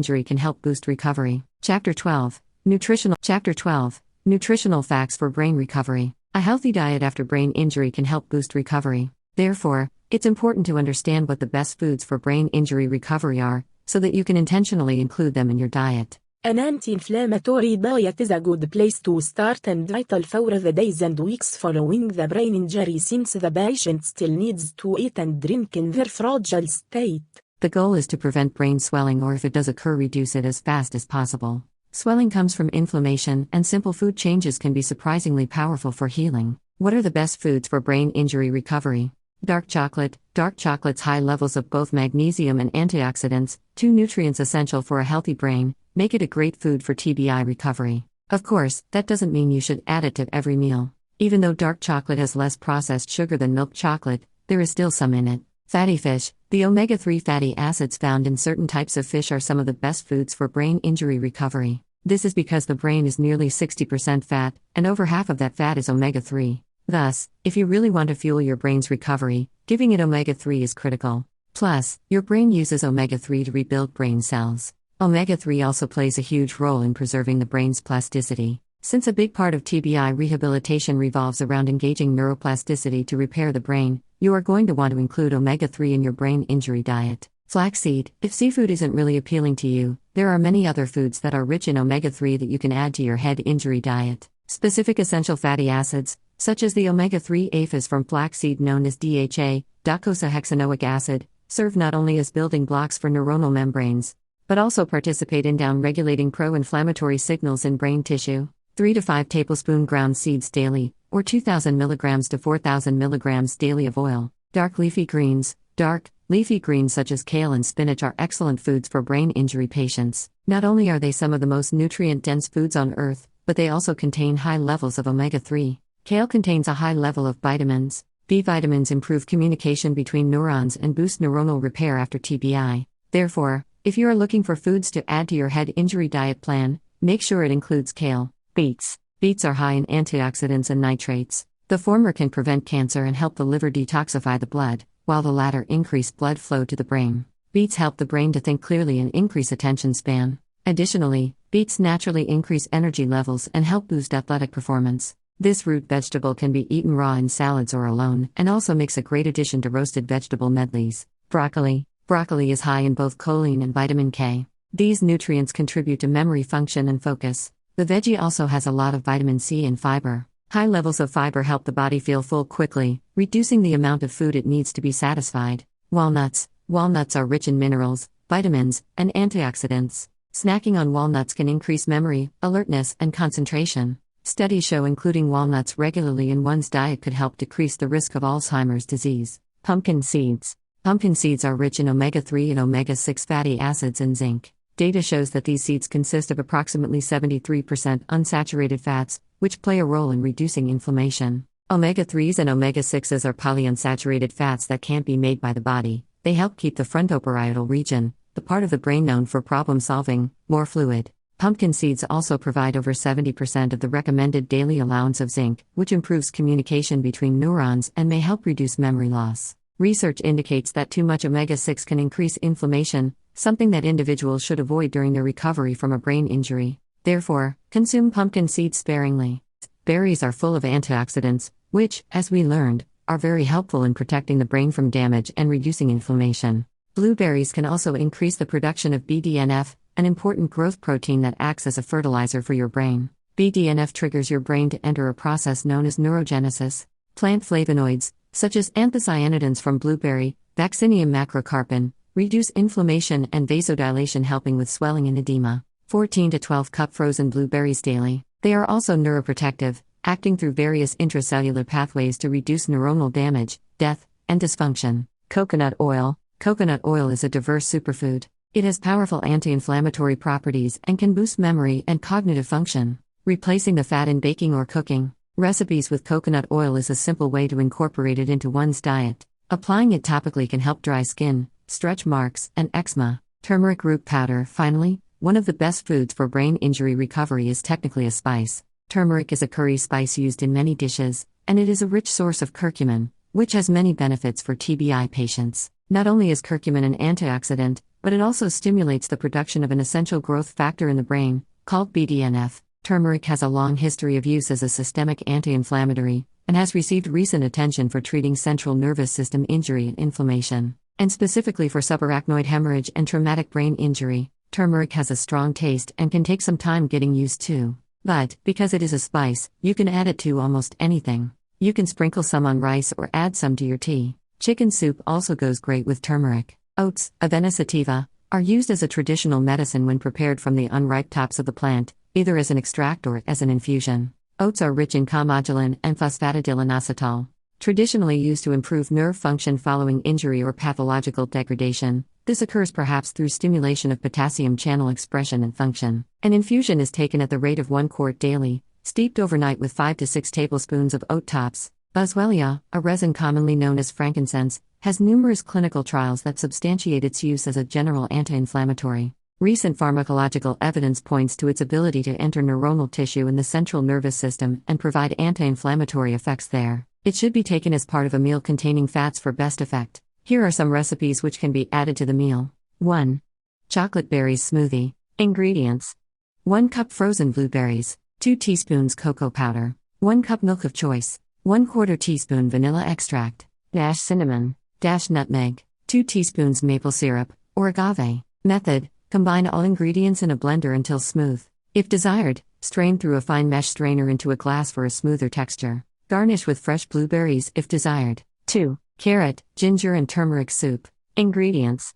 injury can help boost recovery. Chapter 12. Nutritional facts for brain recovery. A healthy diet after brain injury can help boost recovery. Therefore, it's important to understand what the best foods for brain injury recovery are, so that you can intentionally include them in your diet. An anti-inflammatory diet is a good place to start and vital for the days and weeks following the brain injury, since the patient still needs to eat and drink in their fragile state. The goal is to prevent brain swelling, or if it does occur, reduce it as fast as possible. Swelling comes from inflammation, and simple food changes can be surprisingly powerful for healing. What are the best foods for brain injury recovery? Dark chocolate. Dark chocolate's high levels of both magnesium and antioxidants, two nutrients essential for a healthy brain, make it a great food for TBI recovery. Of course, that doesn't mean you should add it to every meal. Even though dark chocolate has less processed sugar than milk chocolate, there is still some in it. Fatty fish. The omega-3 fatty acids found in certain types of fish are some of the best foods for brain injury recovery. This is because the brain is nearly 60% fat, and over half of that fat is omega-3. Thus, if you really want to fuel your brain's recovery, giving it omega-3 is critical. Plus, your brain uses omega-3 to rebuild brain cells. Omega-3 also plays a huge role in preserving the brain's plasticity. Since a big part of TBI rehabilitation revolves around engaging neuroplasticity to repair the brain, you are going to want to include omega-3 in your brain injury diet. Flaxseed. If seafood isn't really appealing to you, there are many other foods that are rich in omega-3 that you can add to your head injury diet. Specific essential fatty acids, such as the omega-3 APHAs from flaxseed known as DHA, docosahexaenoic acid, serve not only as building blocks for neuronal membranes, but also participate in down-regulating pro-inflammatory signals in brain tissue. 3 to 5 tablespoon ground seeds daily, or 2,000 milligrams to 4,000 milligrams daily of oil. Dark leafy greens. Dark, leafy greens such as kale and spinach are excellent foods for brain injury patients. Not only are they some of the most nutrient-dense foods on Earth, but they also contain high levels of omega-3. Kale contains a high level of vitamins. B vitamins improve communication between neurons and boost neuronal repair after TBI. Therefore, if you are looking for foods to add to your head injury diet plan, make sure it includes kale. Beets. Beets are high in antioxidants and nitrates. The former can prevent cancer and help the liver detoxify the blood, while the latter increase blood flow to the brain. Beets help the brain to think clearly and increase attention span. Additionally, beets naturally increase energy levels and help boost athletic performance. This root vegetable can be eaten raw in salads or alone, and also makes a great addition to roasted vegetable medleys. Broccoli. Broccoli is high in both choline and vitamin K. These nutrients contribute to memory function and focus. The veggie also has a lot of vitamin C and fiber. High levels of fiber help the body feel full quickly, reducing the amount of food it needs to be satisfied. Walnuts. Walnuts are rich in minerals, vitamins, and antioxidants. Snacking on walnuts can increase memory, alertness, and concentration. Studies show including walnuts regularly in one's diet could help decrease the risk of Alzheimer's disease. Pumpkin seeds. Pumpkin seeds are rich in omega-3 and omega-6 fatty acids and zinc. Data shows that these seeds consist of approximately 73% unsaturated fats, which play a role in reducing inflammation. Omega-3s and omega-6s are polyunsaturated fats that can't be made by the body. They help keep the frontoparietal region, the part of the brain known for problem solving, more fluid. Pumpkin seeds also provide over 70% of the recommended daily allowance of zinc, which improves communication between neurons and may help reduce memory loss. Research indicates that too much omega-6 can increase inflammation, something that individuals should avoid during their recovery from a brain injury. Therefore, consume pumpkin seeds sparingly. Berries are full of antioxidants, which, as we learned, are very helpful in protecting the brain from damage and reducing inflammation. Blueberries can also increase the production of BDNF, an important growth protein that acts as a fertilizer for your brain. BDNF triggers your brain to enter a process known as neurogenesis. Plant flavonoids, such as anthocyanidins from blueberry, Vaccinium macrocarpon, reduce inflammation and vasodilation, helping with swelling and edema. 14 to 12 cup frozen blueberries daily. They are also neuroprotective, acting through various intracellular pathways to reduce neuronal damage, death, and dysfunction. Coconut oil. Coconut oil is a diverse superfood. It has powerful anti-inflammatory properties and can boost memory and cognitive function. Replacing the fat in baking or cooking. Recipes with coconut oil is a simple way to incorporate it into one's diet. Applying it topically can help dry skin, stretch marks, and eczema. Turmeric root powder. Finally, one of the best foods for brain injury recovery is technically a spice. Turmeric is a curry spice used in many dishes, and it is a rich source of curcumin, which has many benefits for TBI patients. Not only is curcumin an antioxidant, but it also stimulates the production of an essential growth factor in the brain, called BDNF. Turmeric has a long history of use as a systemic anti-inflammatory, and has received recent attention for treating central nervous system injury and inflammation, and specifically for subarachnoid hemorrhage and traumatic brain injury. Turmeric has a strong taste and can take some time getting used to. But, because it is a spice, you can add it to almost anything. You can sprinkle some on rice or add some to your tea. Chicken soup also goes great with turmeric. Oats, Avena sativa, are used as a traditional medicine when prepared from the unripe tops of the plant, either as an extract or as an infusion. Oats are rich in calmodulin and phosphatidylinositol, traditionally used to improve nerve function following injury or pathological degradation. This occurs perhaps through stimulation of potassium channel expression and function. An infusion is taken at the rate of 1 quart daily, steeped overnight with 5 to 6 tablespoons of oat tops. Boswellia, a resin commonly known as frankincense, has numerous clinical trials that substantiate its use as a general anti-inflammatory. Recent pharmacological evidence points to its ability to enter neuronal tissue in the central nervous system and provide anti-inflammatory effects there. It should be taken as part of a meal containing fats for best effect. Here are some recipes which can be added to the meal. 1. Chocolate berries smoothie. Ingredients: 1 cup frozen blueberries, 2 teaspoons cocoa powder, 1 cup milk of choice, 1/4 teaspoon vanilla extract, cinnamon, nutmeg, 2 teaspoons maple syrup, or agave. Method: combine all ingredients in a blender until smooth. If desired, strain through a fine mesh strainer into a glass for a smoother texture. Garnish with fresh blueberries if desired. 2. Carrot, ginger and turmeric soup. Ingredients: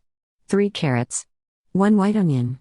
3 carrots, 1 white onion,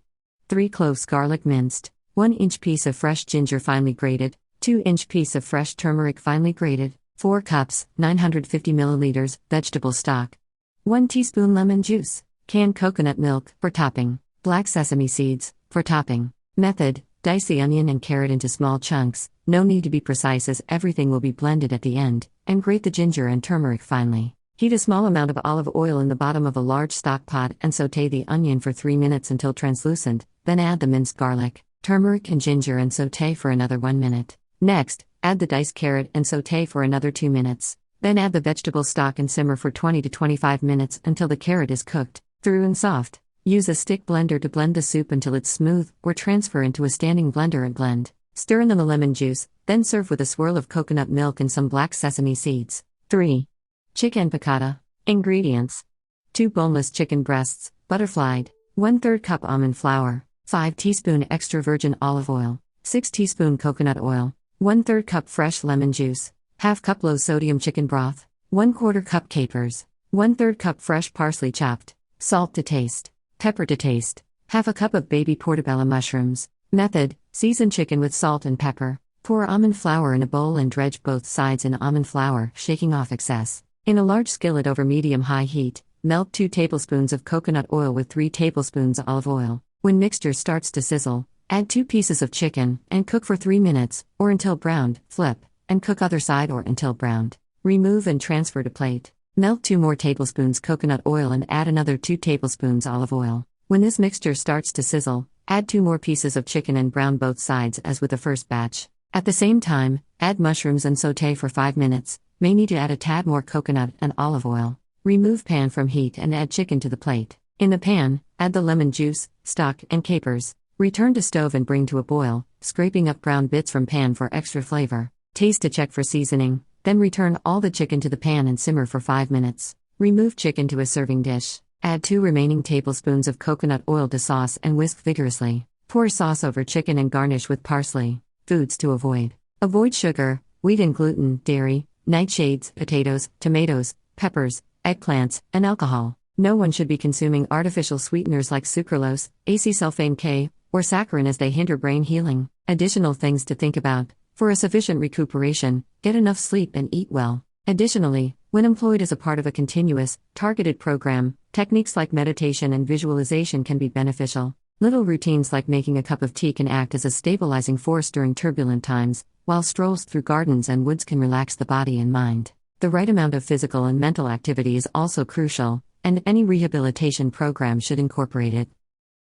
3 cloves garlic minced, 1-inch piece of fresh ginger finely grated, 2-inch piece of fresh turmeric finely grated, 4 cups, 950 milliliters, vegetable stock, 1 teaspoon lemon juice, canned coconut milk, for topping, black sesame seeds, for topping. Method: dice the onion and carrot into small chunks, no need to be precise as everything will be blended at the end, and grate the ginger and turmeric finely. Heat a small amount of olive oil in the bottom of a large stock pot and sauté the onion for 3 minutes until translucent, then add the minced garlic, turmeric and ginger and sauté for another 1 minute. Next, add the diced carrot and sauté for another 2 minutes. Then add the vegetable stock and simmer for 20 to 25 minutes until the carrot is cooked through and soft. Use a stick blender to blend the soup until it's smooth, or transfer into a standing blender and blend. Stir in the lemon juice, then serve with a swirl of coconut milk and some black sesame seeds. 3. Chicken piccata. Ingredients: 2 boneless chicken breasts, butterflied, 1/3 cup almond flour, 5 teaspoon extra virgin olive oil, 6 teaspoon coconut oil, 1/3 cup fresh lemon juice, ½ cup low sodium chicken broth, 1/4 cup capers, 1/3 cup fresh parsley chopped, salt to taste, pepper to taste, ½ a cup of baby portobello mushrooms. Method: season chicken with salt and pepper. Pour almond flour in a bowl and dredge both sides in almond flour, shaking off excess. In a large skillet over medium-high heat, melt 2 tablespoons of coconut oil with 3 tablespoons olive oil. When mixture starts to sizzle, add 2 pieces of chicken and cook for 3 minutes, or until browned. Flip, and cook other side or until browned. Remove and transfer to plate. Melt 2 more tablespoons coconut oil and add another 2 tablespoons olive oil. When this mixture starts to sizzle, add 2 more pieces of chicken and brown both sides as with the first batch. At the same time, add mushrooms and sauté for 5 minutes. May need to add a tad more coconut and olive oil. Remove pan from heat and add chicken to the plate. In the pan, add the lemon juice, stock, and capers. Return to stove and bring to a boil, scraping up brown bits from pan for extra flavor. Taste to check for seasoning, then return all the chicken to the pan and simmer for 5 minutes. Remove chicken to a serving dish. Add 2 remaining tablespoons of coconut oil to sauce and whisk vigorously. Pour sauce over chicken and garnish with parsley. Foods to avoid: avoid sugar, wheat and gluten, dairy, nightshades, potatoes, tomatoes, peppers, eggplants, and alcohol. No one should be consuming artificial sweeteners like sucralose, acesulfame K, or saccharin as they hinder brain healing. Additional things to think about: for a sufficient recuperation, get enough sleep and eat well. Additionally, when employed as a part of a continuous, targeted program, techniques like meditation and visualization can be beneficial. Little routines like making a cup of tea can act as a stabilizing force during turbulent times, while strolls through gardens and woods can relax the body and mind. The right amount of physical and mental activity is also crucial, and any rehabilitation program should incorporate it.